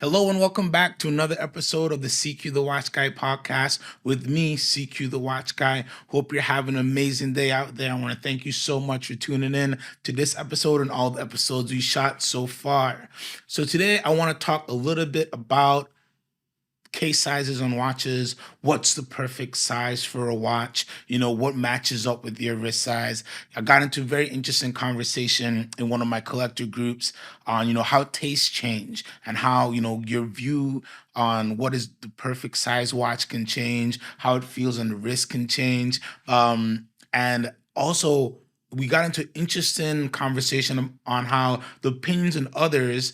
Hello and welcome back to another episode of the CQ the Watch Guy podcast with me, CQ the Watch Guy. Hope you're having an amazing day out there. I want to thank you so much for tuning in to this episode and all the episodes we shot so far. So today I want to talk a little bit about case sizes on watches. What's the perfect size for a watch? What matches up with your wrist size? I got into a very interesting conversation in one of my collector groups on, how tastes change and how, your view on what is the perfect size watch can change, how it feels on the wrist can change. And also, we got into interesting conversation on how the opinions of others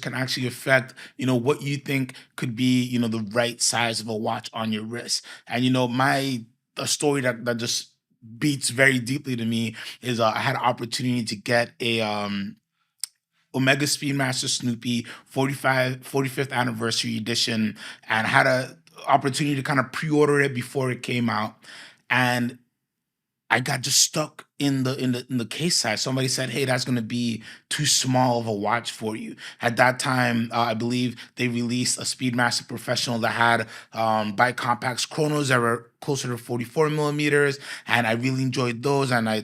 can actually affect, what you think could be, the right size of a watch on your wrist. And my a story that just beats very deeply to me is I had an opportunity to get a Omega Speedmaster Snoopy 45th anniversary edition, and had a opportunity to kind of pre-order it before it came out. And I got just stuck in the case size. Somebody said, "Hey, that's going to be too small of a watch for you." At that time, I believe they released a Speedmaster Professional that had bicompax chronos that were closer to 44 millimeters, and I really enjoyed those. And I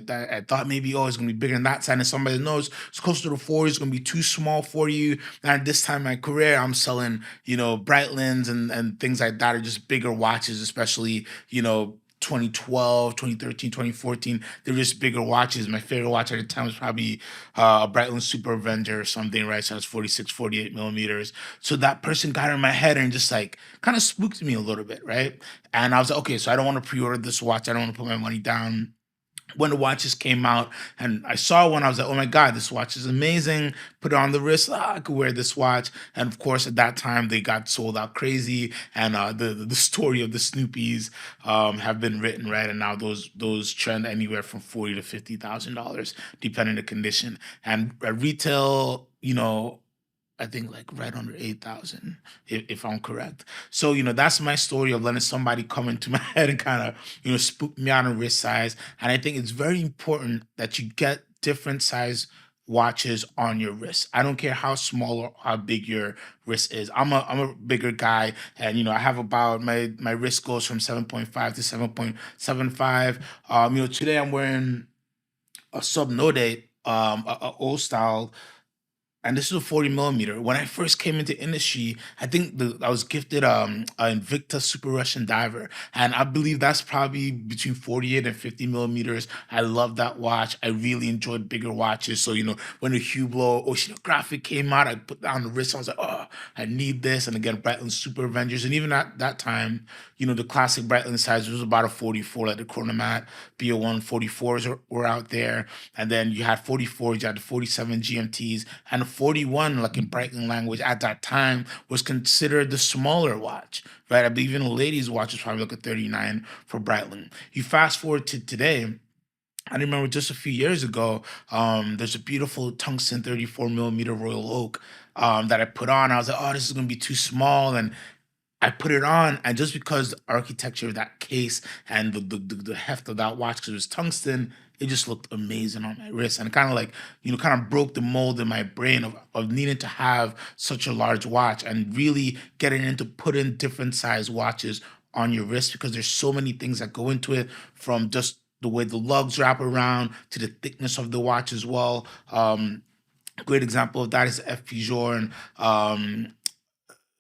thought maybe it's going to be bigger than that side. And somebody knows it's closer to 4. It's going to be too small for you. And at this time in my career, I'm selling Breitlings and things like that, are just bigger watches, especially 2012, 2013, 2014. They're just bigger watches. My favorite watch at the time was probably a Breitling Super Avenger or something, right? So that's 46, 48 millimeters. So that person got in my head and just like kind of spooked me a little bit, right? And I was like, okay, so I don't want to pre-order this watch. I don't want to put my money down. When the watches came out and I saw one, I was like, oh my God, this watch is amazing. Put it on the wrist. I could wear this watch. And of course, at that time, they got sold out crazy. And the story of the Snoopies have been written, right? And now those trend anywhere from 40 to $50,000, depending on the condition. And at retail, I think like right under 8,000, if I'm correct. So, that's my story of letting somebody come into my head and kind of, spook me out on wrist size. And I think it's very important that you get different size watches on your wrist. I don't care how small or how big your wrist is. I'm a bigger guy, and I have about my wrist goes from 7.5 to 7.75. Today I'm wearing a Subnode, a old style, and this is a 40 millimeter. When I first came into industry, I think I was gifted an Invicta Super Russian Diver, and I believe that's probably between 48 and 50 millimeters. I love that watch. I really enjoyed bigger watches. So when the Hublot Oceanographic came out, I put that on the wrist. I was like, oh, I need this. And again, Breitling Super Avengers, and even at that time, the classic Breitling size was about a 44, like the Chronomat BO1 44s were out there. And then you had 44s, you had the 47 GMTs, and the 41, like in Breitling language at that time, was considered the smaller watch, right? I believe even a lady's watch was probably like a 39 for Breitling. You fast forward to today, I remember just a few years ago, there's a beautiful tungsten 34 millimeter Royal Oak that I put on. I was like, oh, this is going to be too small. And I put it on, and just because the architecture of that case and the heft of that watch, because it was tungsten, it just looked amazing on my wrist, and kind of like kind of broke the mold in my brain of needing to have such a large watch and really getting into putting different size watches on your wrist, because there's so many things that go into it, from just the way the lugs wrap around to the thickness of the watch as well. Great example of that is FP Journe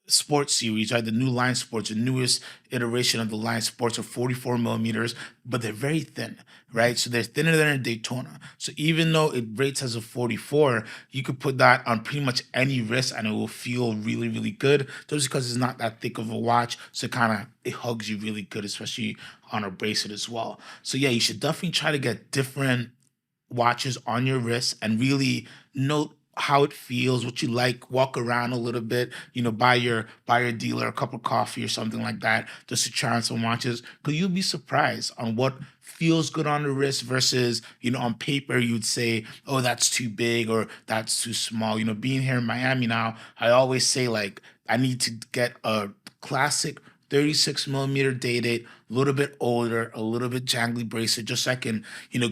sports series, right? The new line sports, the newest iteration of the line sports are 44 millimeters, but they're very thin, right? So they're thinner than a Daytona. So even though it rates as a 44, you could put that on pretty much any wrist and it will feel really, really good, just because it's not that thick of a watch. So it hugs you really good, especially on a bracelet as well. So yeah, you should definitely try to get different watches on your wrist and really note how it feels, what you like, walk around a little bit, buy your dealer a cup of coffee or something like that, just to try on some watches. Because you'll be surprised on what feels good on the wrist versus, on paper you'd say, oh, that's too big or that's too small. Being here in Miami now, I always say like I need to get a classic 36 millimeter dated, a little bit older, a little bit jangly bracelet, just so I can,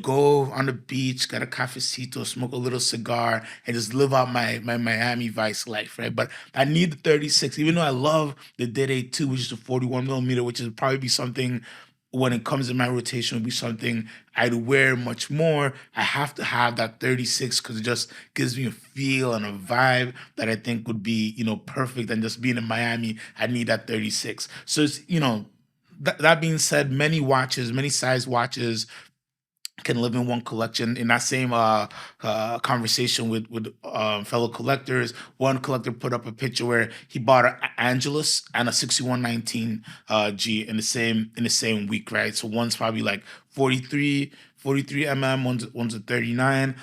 go on the beach, get a cafecito, smoke a little cigar, and just live out my Miami Vice life, right? But I need the 36, even though I love the Date 2, which is a 41 millimeter, which is probably be something when it comes in my rotation, would be something I'd wear much more. I have to have that 36 because it just gives me a feel and a vibe that I think would be, perfect. And just being in Miami, I need that 36. So it's, that being said, many watches, many size watches can live in one collection. In that same conversation with fellow collectors, one collector put up a picture where he bought an Angelus and a 6119 G in the same week, right? So one's probably like 43 mm, one's a 39.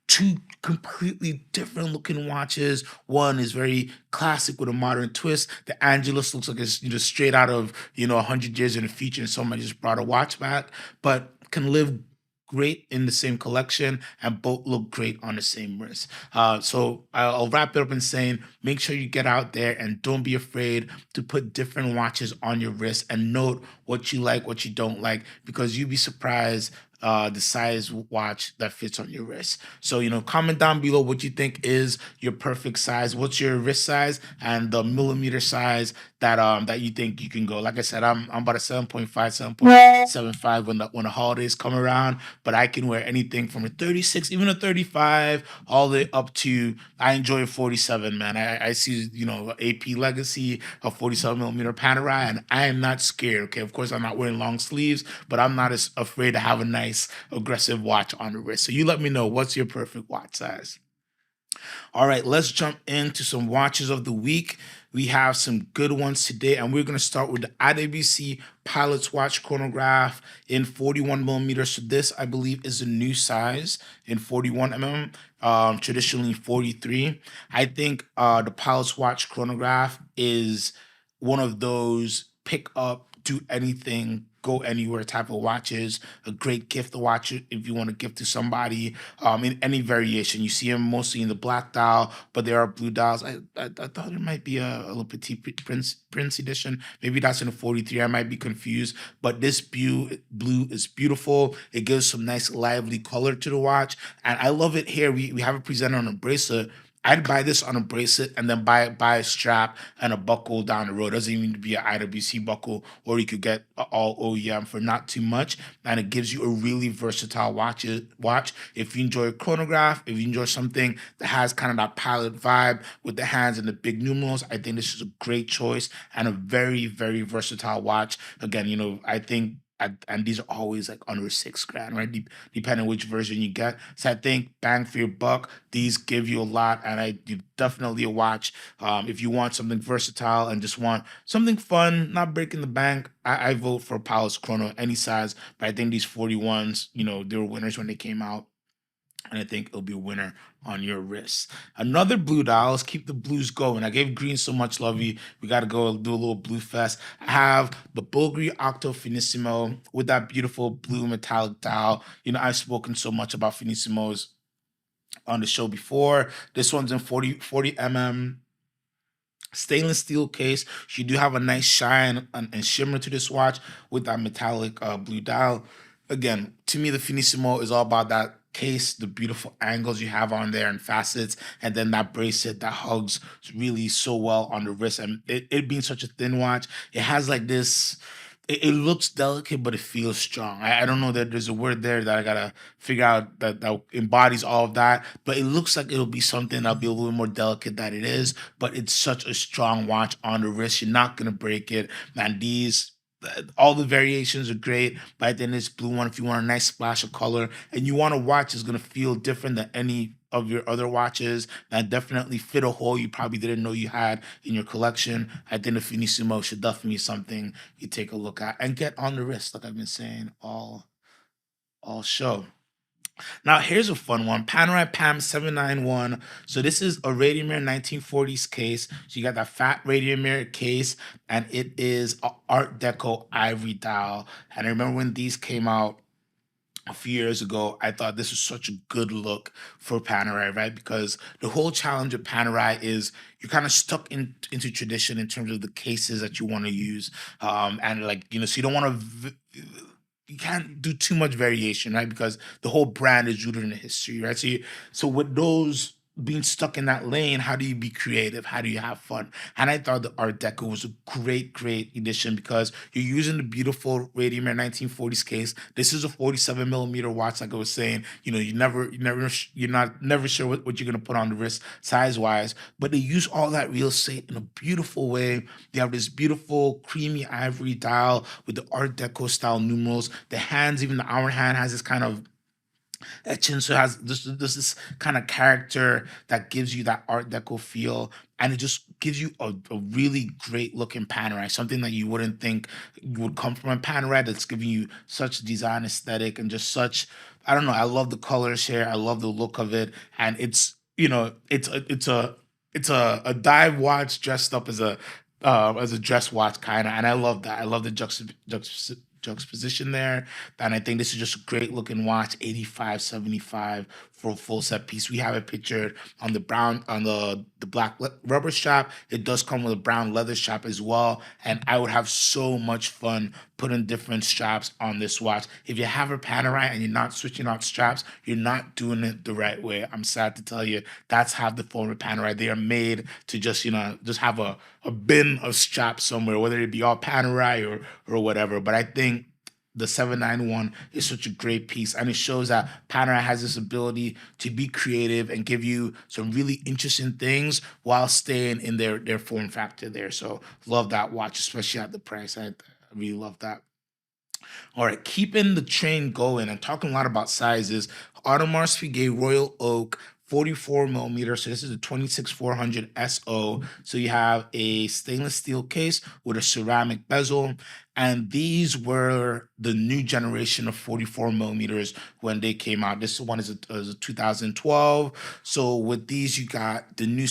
Two completely different looking watches. One is very classic with a modern twist. The Angelus looks like it's straight out of 100 years in the future, and somebody just brought a watch back, but can live great in the same collection and both look great on the same wrist. So I'll wrap it up in saying, make sure you get out there and don't be afraid to put different watches on your wrist and note what you like, what you don't like, because you'd be surprised the size watch that fits on your wrist. So, comment down below what you think is your perfect size. What's your wrist size and the millimeter size that you think you can go. Like I said, I'm about a 7.5, 7.75 when the holidays come around, but I can wear anything from a 36, even a 35, all the way up to I enjoy a 47, man. I see, AP Legacy, a 47 millimeter Panerai, and I am not scared. Okay, of course I'm not wearing long sleeves, but I'm not as afraid to have a nice aggressive watch on the wrist. So you let me know, what's your perfect watch size? All right, let's jump into some watches of the week. We have some good ones today, and we're going to start with the IWC Pilot's Watch Chronograph in 41 millimeters. So this, I believe, is a new size in 41 traditionally 43. I think the Pilot's Watch Chronograph is one of those pick up, do anything, go anywhere type of watches. A great gift to watch it if you want to gift to somebody in any variation. You see them mostly in the black dial, but there are blue dials. I thought it might be a little Petit Prince edition. Maybe that's in a 43. I might be confused, but this blue is beautiful. It gives some nice lively color to the watch, and I love it here. We have it presented on a bracelet. I'd buy this on a bracelet and then buy a strap and a buckle down the road. It doesn't even need to be an IWC buckle, or you could get all OEM for not too much. And it gives you a really versatile watch. If you enjoy a chronograph, if you enjoy something that has kind of that pilot vibe with the hands and the big numerals, I think this is a great choice and a very, very versatile watch. Again, I think and these are always like under 6 grand, right? Depending which version you get. So I think bang for your buck, these give you a lot, and you definitely a watch. If you want something versatile and just want something fun, not breaking the bank, I vote for Palace Chrono any size. But I think these 41s, they were winners when they came out, and I think it'll be a winner on your wrist. Another blue dial. Let's keep the blues going. I gave green so much love. We got to go do a little blue fest. I have the Bulgari Octo Finissimo with that beautiful blue metallic dial. I've spoken so much about Finissimos on the show before. This one's in 40 mm stainless steel case. You do have a nice shine and shimmer to this watch with that metallic blue dial. Again, to me, the Finissimo is all about that case, the beautiful angles you have on there and facets, and then that bracelet that hugs really so well on the wrist. And it being such a thin watch, it has like this. It looks delicate, but it feels strong. I don't know that there's a word there that I gotta figure out that embodies all of that, but it looks like it'll be something that'll be a little more delicate than it is. But it's such a strong watch on the wrist. You're not gonna break it, man. All the variations are great, but I think this blue one, if you want a nice splash of color and you want a watch that's gonna feel different than any of your other watches that definitely fit a hole you probably didn't know you had in your collection, I think the Finissimo should definitely be something you take a look at and get on the wrist, like I've been saying all show. Now, here's a fun one. Panerai PAM 791. So this is a Radiomir 1940s case. So you got that fat Radiomir case, and it is a Art Deco ivory dial. And I remember when these came out, a few years ago, I thought this was such a good look for Panerai, right? Because the whole challenge of Panerai is you're kind of stuck into tradition in terms of the cases that you want to use, and like so you don't want to. You can't do too much variation, right? Because the whole brand is rooted in history, right? So with those being stuck in that lane, how do you be creative? How do you have fun? And I thought the Art Deco was a great addition because you're using the beautiful Radiator 1940s case. This is a 47 millimeter watch, like I was saying. You're not never sure what you're gonna put on the wrist size wise, but they use all that real estate in a beautiful way. They have this beautiful creamy ivory dial with the Art Deco style numerals. The hands, even the hour hand, has this kind of Chinsu has this kind of character that gives you that Art Deco feel, and it just gives you a really great looking panerai, something that you wouldn't think would come from a panerai that's giving you such design aesthetic and just such. I don't know. I love the colors here. I love the look of it, and it's a dive watch dressed up as a dress watch kind of, and I love that. I love the juxtaposition there. And I think this is just a great looking watch, 85.75 for a full set piece. We have it pictured on the black rubber strap. It does come with a brown leather strap as well. And I would have so much fun putting different straps on this watch. If you have a Panerai and you're not switching out straps, you're not doing it the right way. I'm sad to tell you that's half the fun with Panerai. They are made to just have a bin of straps somewhere, whether it be all Panerai or whatever. But I think the 791 is such a great piece, and it shows that Panerai has this ability to be creative and give you some really interesting things while staying in their form factor there. So love that watch, especially at the price. I really love that. All right, keeping the train going and talking a lot about sizes. Audemars Piguet Royal Oak, 44 millimeters. So this is a 26400 SO. So you have a stainless steel case with a ceramic bezel. And these were the new generation of 44 millimeters when they came out. This one is a 2012. So with these, you got the new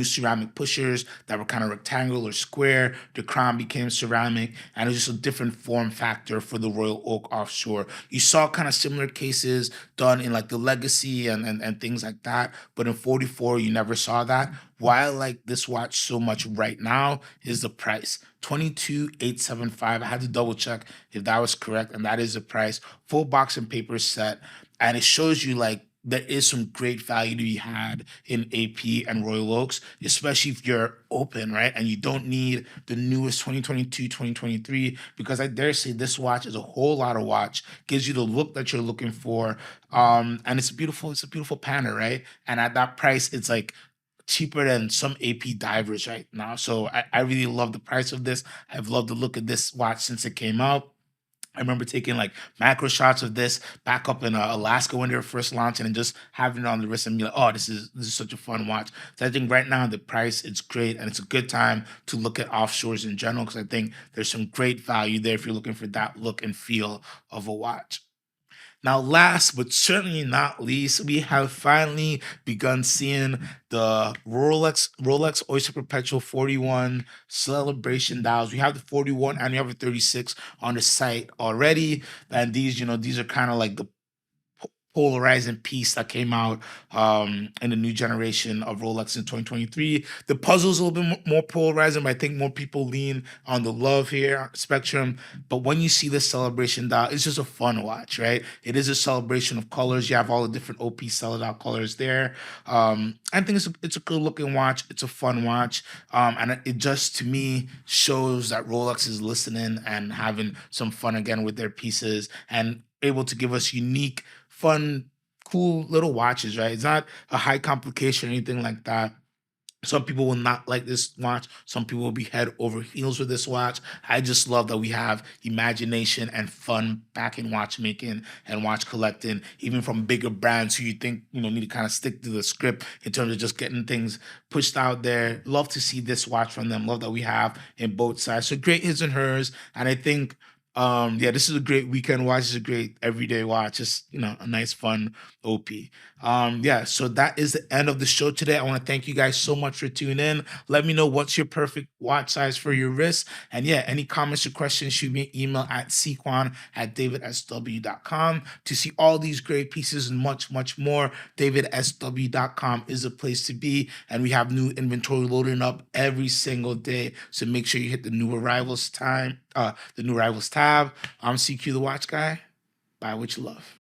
ceramic pushers that were kind of rectangular or square. The crown became ceramic, and it was just a different form factor for the Royal Oak offshore. You saw kind of similar cases done in like the Legacy and things like that, but in 44, you never saw that. Why I like this watch so much right now is the price. 22,875. I had to double check if that was correct, and that is the price. Full box and paper set, and it shows you like there is some great value to be had in AP and Royal Oaks, especially if you're open, right? And you don't need the newest 2022, 2023, because I dare say this watch is a whole lot of watch, gives you the look that you're looking for. And it's a beautiful panel, right? And at that price, it's like cheaper than some AP divers right now. So I really love the price of this. I've loved the look of this watch since it came out. I remember taking like macro shots of this back up in Alaska when they were first launching and just having it on the wrist and be like, oh, this is such a fun watch. So I think right now the price it's great and it's a good time to look at offshores in general because I think there's some great value there if you're looking for that look and feel of a watch. Now, last but certainly not least, we have finally begun seeing the Rolex Oyster Perpetual 41 celebration dials. We have the 41 and we have the 36 on the site already. And these are kind of like the polarizing piece that came out in the new generation of Rolex in 2023. The puzzle's a little bit more polarizing, but I think more people lean on the love here spectrum. But when you see this celebration dial, it's just a fun watch, right? It is a celebration of colors. You have all the different OP solid out colors there. I think it's a good looking watch. It's a fun watch. And it just to me shows that Rolex is listening and having some fun again with their pieces and able to give us unique fun, cool little watches, right? It's not a high complication or anything like that. Some people will not like this watch. Some people will be head over heels with this watch. I just love that we have imagination and fun back in watchmaking and watch collecting, even from bigger brands who you think need to kind of stick to the script in terms of just getting things pushed out there. Love to see this watch from them. Love that we have in both sides. So great his and hers, and I think Yeah, this is a great weekend watch. It's a great everyday watch. Just, a nice fun OP. Yeah, so that is the end of the show today. I want to thank you guys so much for tuning in. Let me know what's your perfect watch size for your wrist. And yeah, any comments or questions, shoot me an email at sequan@davidsw.com. To see all these great pieces and much, much more, davidsw.com is a place to be. And we have new inventory loading up every single day. So make sure you hit the new arrivals tab. I'm CQ the Watch Guy. Buy what you love.